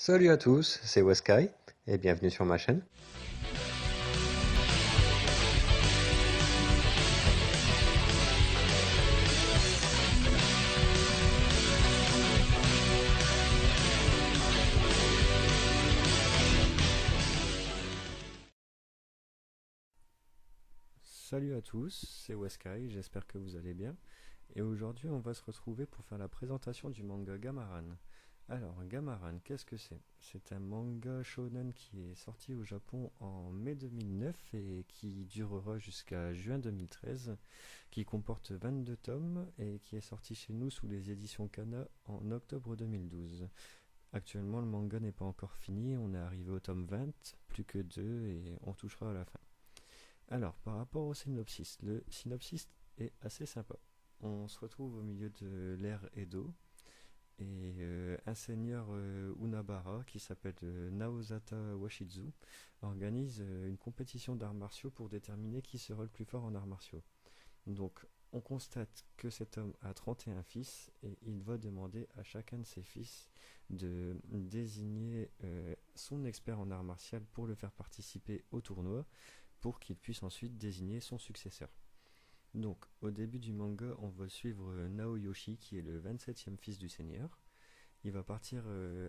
Salut à tous, c'est Weskai et bienvenue sur ma chaîne. Salut à tous, c'est Weskai, j'espère que vous allez bien. Et aujourd'hui, on va se retrouver pour faire la présentation du manga Gamaran. Alors, Gamaran, qu'est-ce que c'est? C'est un manga shonen qui est sorti au Japon en mai 2009 et qui durera jusqu'à juin 2013, qui comporte 22 tomes et qui est sorti chez nous sous les éditions Kana en octobre 2012. Actuellement, le manga n'est pas encore fini, on est arrivé au tome 20, plus que 2 et on touchera à la fin. Alors, par rapport au synopsis, le synopsis est assez sympa. On se retrouve au milieu de l'ère Edo et un seigneur Unabara qui s'appelle Naozata Washizu organise une compétition d'arts martiaux pour déterminer qui sera le plus fort en arts martiaux. Donc, on constate que cet homme a 31 fils et il va demander à chacun de ses fils de désigner son expert en arts martiaux pour le faire participer au tournoi pour qu'il puisse ensuite désigner son successeur. Donc, au début du manga, on va suivre Naoyoshi qui est le 27e fils du seigneur. Il va partir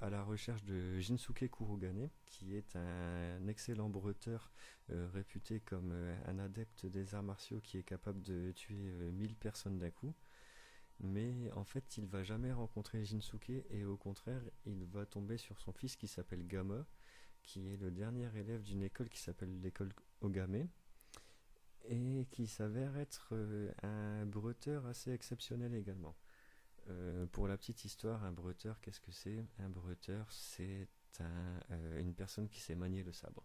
à la recherche de Jinsuke Kurogane, qui est un excellent bretteur réputé comme un adepte des arts martiaux qui est capable de tuer 1000 personnes d'un coup. Mais en fait, il va jamais rencontrer Jinsuke et au contraire, il va tomber sur son fils qui s'appelle Gama, qui est le dernier élève d'une école qui s'appelle l'école Ogame et qui s'avère être un bretteur assez exceptionnel également. Pour la petite histoire, un bretteur, qu'est-ce que c'est? Un bretteur, c'est une personne qui sait manier le sabre.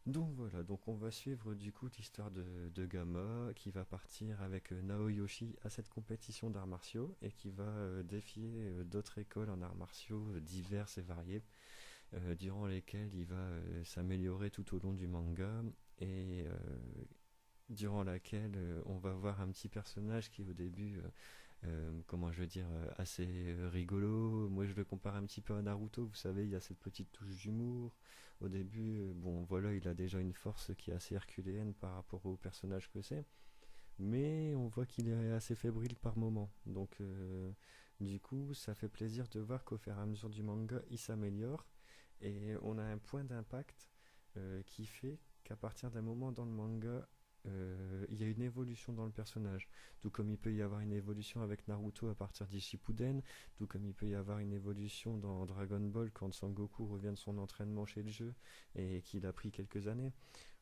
Donc voilà, donc on va suivre du coup l'histoire de Gama qui va partir avec Naoyoshi à cette compétition d'arts martiaux et qui va défier d'autres écoles en arts martiaux diverses et variées durant lesquelles il va s'améliorer tout au long du manga et durant laquelle on va voir un petit personnage qui au début comment je veux dire, assez rigolo. Moi, je le compare un petit peu à Naruto. Vous savez, il y a cette petite touche d'humour. Au début, bon, voilà, il a déjà une force qui est assez herculéenne par rapport au personnage que c'est. Mais on voit qu'il est assez fébrile par moment. Donc, du coup, ça fait plaisir de voir qu'au fur et à mesure du manga, il s'améliore. Et on a un point d'impact qui fait qu'à partir d'un moment dans le manga, il y a une évolution dans le personnage. Tout comme il peut y avoir une évolution avec Naruto à partir d'Ishippuden, tout comme il peut y avoir une évolution dans Dragon Ball quand Sangoku revient de son entraînement chez le jeu et qu'il a pris quelques années.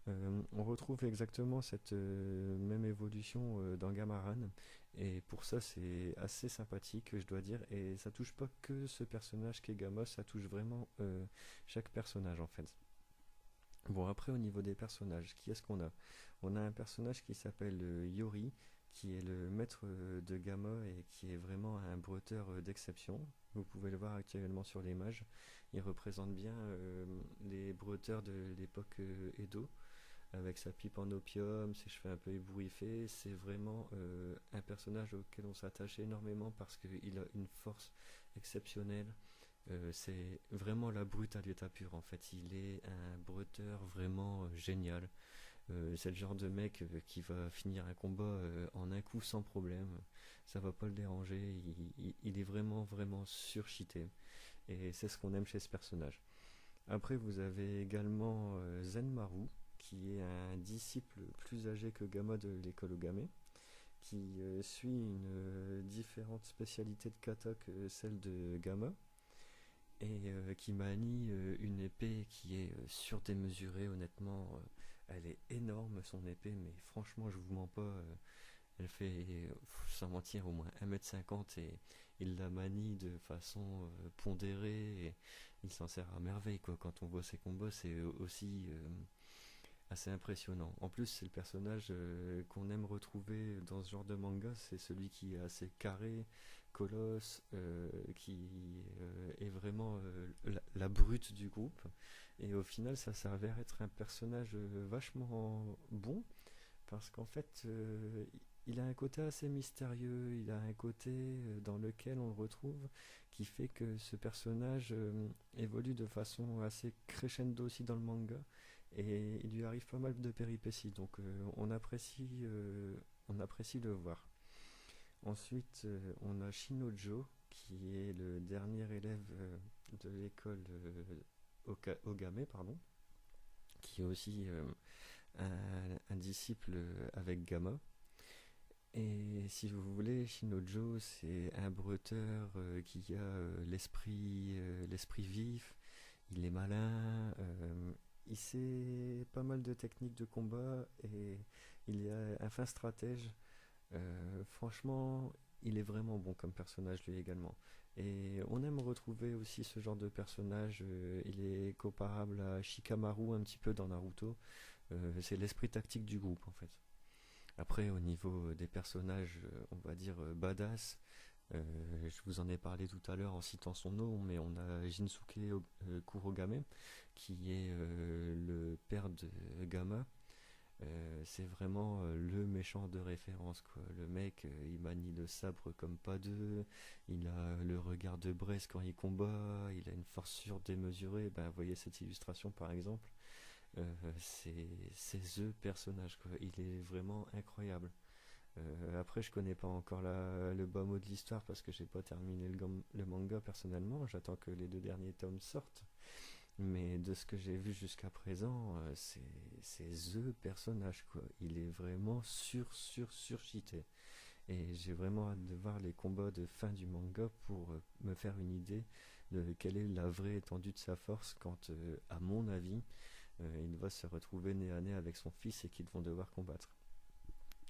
On retrouve exactement cette même évolution dans Gamaran et pour ça c'est assez sympathique je dois dire et ça touche pas que ce personnage qui est Gamos, ça touche vraiment chaque personnage en fait. Bon, après, au niveau des personnages, qui est-ce qu'on a? On a un personnage qui s'appelle Yori, qui est le maître de Gamma et qui est vraiment un bretteur d'exception. Vous pouvez le voir actuellement sur l'image. Il représente bien les bretteurs de l'époque Edo, avec sa pipe en opium, ses cheveux un peu ébouriffés. C'est vraiment un personnage auquel on s'attache énormément parce qu'il a une force exceptionnelle. C'est vraiment la brute à l'état pur en fait. Il est un bretteur vraiment génial. C'est le genre de mec qui va finir un combat en un coup sans problème. Ça va pas le déranger. Il est vraiment vraiment surcheaté. Et c'est ce qu'on aime chez ce personnage. Après vous avez également Zenmaru qui est un disciple plus âgé que Gamma de l'école Ogame qui suit une différente spécialité de kata que celle de Gamma et qui manie une épée qui est surdémesurée, honnêtement. Elle est énorme son épée, mais franchement, je vous mens pas, elle fait, sans mentir, au moins 1,50 m et il la manie de façon pondérée et il s'en sert à merveille quoi. Quand on voit ses combats, c'est aussi assez impressionnant. En plus, c'est le personnage qu'on aime retrouver dans ce genre de manga, c'est celui qui est assez carré, colosse, qui est vraiment la brute du groupe. Et au final, ça s'avère être un personnage vachement bon, parce qu'en fait, il a un côté assez mystérieux, il a un côté dans lequel on le retrouve qui fait que ce personnage évolue de façon assez crescendo aussi dans le manga et il lui arrive pas mal de péripéties donc on apprécie le voir. Ensuite, on a Shinojo qui est le dernier élève de l'école Ogame, pardon, qui est aussi un disciple avec Gamma. Et si vous voulez, Shinojo, c'est un bretteur qui a l'esprit vif, il est malin, il sait pas mal de techniques de combat et il est un fin stratège. Franchement, il est vraiment bon comme personnage lui également. Et on aime retrouver aussi ce genre de personnage. Il est comparable à Shikamaru un petit peu dans Naruto. C'est l'esprit tactique du groupe en fait. Après, au niveau des personnages, on va dire badass, je vous en ai parlé tout à l'heure en citant son nom, mais on a Jinsuke Kurogame, qui est le père de Gamma. C'est vraiment le méchant de référence, quoi. Le mec, il manie le sabre comme pas deux, il a le regard de Brest quand il combat, il a une force surdémesurée. Ben, vous voyez cette illustration par exemple. C'est the personnage, quoi. Il est vraiment incroyable. Après, je connais pas encore le bas mot de l'histoire parce que j'ai pas terminé le manga personnellement. J'attends que les deux derniers tomes sortent. Mais de ce que j'ai vu jusqu'à présent, c'est the personnage, quoi. Il est vraiment surcheaté. Et j'ai vraiment hâte de voir les combats de fin du manga pour me faire une idée de quelle est la vraie étendue de sa force quand, à mon avis, il va se retrouver nez à nez avec son fils et qu'ils vont devoir combattre.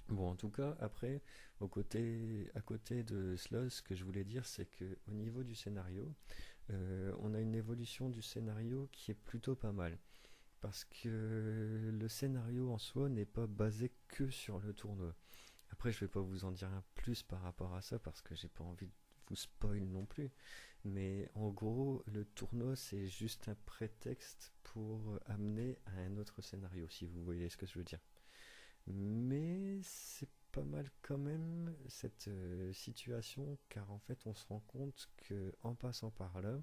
Bon, en tout cas, après, à côté de cela, ce que je voulais dire, c'est que au niveau du scénario, on a une évolution du scénario qui est plutôt pas mal. Parce que le scénario en soi n'est pas basé que sur le tournoi. Après, je vais pas vous en dire un plus par rapport à ça parce que j'ai pas envie de vous spoil non plus. Mais en gros, le tournoi c'est juste un prétexte pour amener à un autre scénario, si vous voyez ce que je veux dire. Mais c'est pas mal quand même cette situation car en fait on se rend compte que en passant par là,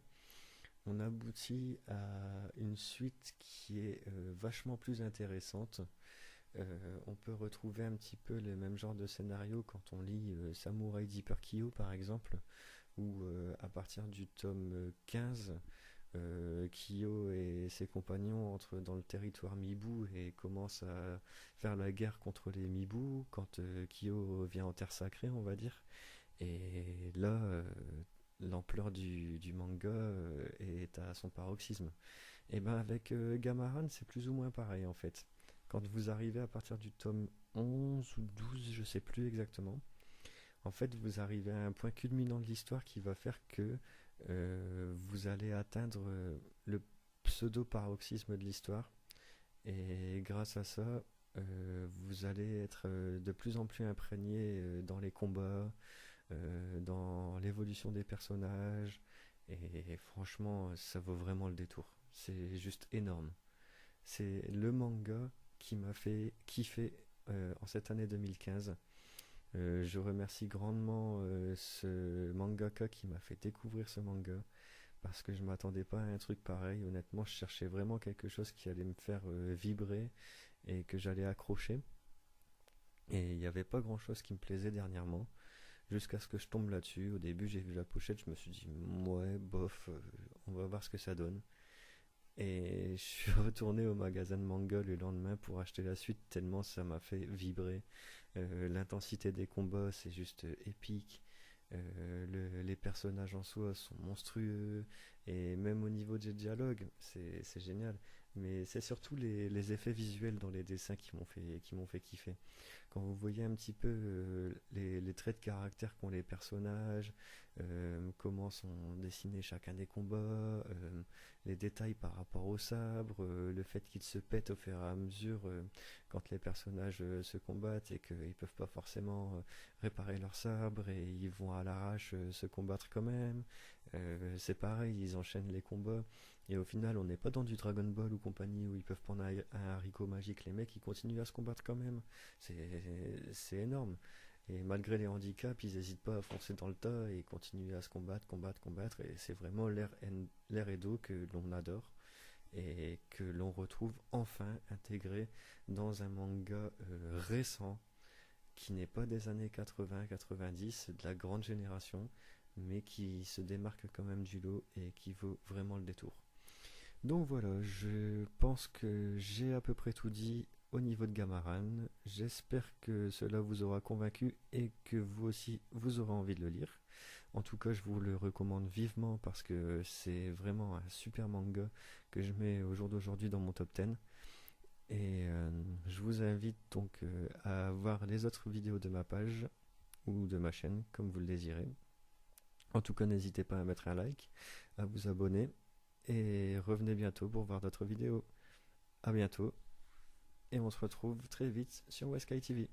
on aboutit à une suite qui est vachement plus intéressante. On peut retrouver un petit peu le même genre de scénario quand on lit Samurai Deeper Kyo par exemple, où à partir du tome 15, Kyo et ses compagnons entrent dans le territoire Mibu et commencent à faire la guerre contre les Mibu quand Kyo vient en terre sacrée, on va dire. Et là, l'ampleur du manga est à son paroxysme. Et ben avec Gamaran, c'est plus ou moins pareil en fait. Quand vous arrivez à partir du tome 11 ou 12, je sais plus exactement, en fait vous arrivez à un point culminant de l'histoire qui va faire que vous allez atteindre le pseudo-paroxysme de l'histoire. Et grâce à ça, vous allez être de plus en plus imprégné dans les combats, dans l'évolution des personnages. Et franchement, ça vaut vraiment le détour. C'est juste énorme. C'est le manga qui m'a fait kiffer en cette année 2015. Je remercie grandement ce mangaka qui m'a fait découvrir ce manga parce que je m'attendais pas à un truc pareil. Honnêtement, je cherchais vraiment quelque chose qui allait me faire vibrer et que j'allais accrocher. Et il n'y avait pas grand chose qui me plaisait dernièrement jusqu'à ce que je tombe là-dessus. Au début, j'ai vu la pochette, je me suis dit, ouais, bof, on va voir ce que ça donne. Et je suis retourné au magasin de manga le lendemain pour acheter la suite, tellement ça m'a fait vibrer. L'intensité des combats, c'est juste épique. Les personnages en soi sont monstrueux. Et même au niveau des dialogues, c'est génial. Mais c'est surtout les effets visuels dans les dessins qui m'ont fait kiffer. Quand vous voyez un petit peu les traits de caractère qu'ont les personnages, comment sont dessinés chacun des combats, les détails par rapport au sabre, le fait qu'ils se pètent au fur et à mesure quand les personnages se combattent et qu'ils peuvent pas forcément réparer leur sabre et ils vont à l'arrache se combattre quand même. C'est pareil, ils enchaînent les combats et au final on n'est pas dans du Dragon Ball ou compagnie où ils peuvent prendre un haricot magique, les mecs ils continuent à se combattre quand même. c'est énorme. Et malgré les handicaps, ils n'hésitent pas à foncer dans le tas et continuer à se combattre, combattre, combattre. Et c'est vraiment l'ère Edo que l'on adore et que l'on retrouve enfin intégré dans un manga récent qui n'est pas des années 80-90, de la grande génération, mais qui se démarque quand même du lot et qui vaut vraiment le détour. Donc voilà, je pense que j'ai à peu près tout dit au niveau de Gamaran. J'espère que cela vous aura convaincu et que vous aussi vous aurez envie de le lire. En tout cas, je vous le recommande vivement parce que c'est vraiment un super manga que je mets au jour d'aujourd'hui dans mon top 10. Et je vous invite donc à voir les autres vidéos de ma page ou de ma chaîne, comme vous le désirez. En tout cas, n'hésitez pas à mettre un like, à vous abonner et revenez bientôt pour voir d'autres vidéos. A bientôt et on se retrouve très vite sur Weskai TV.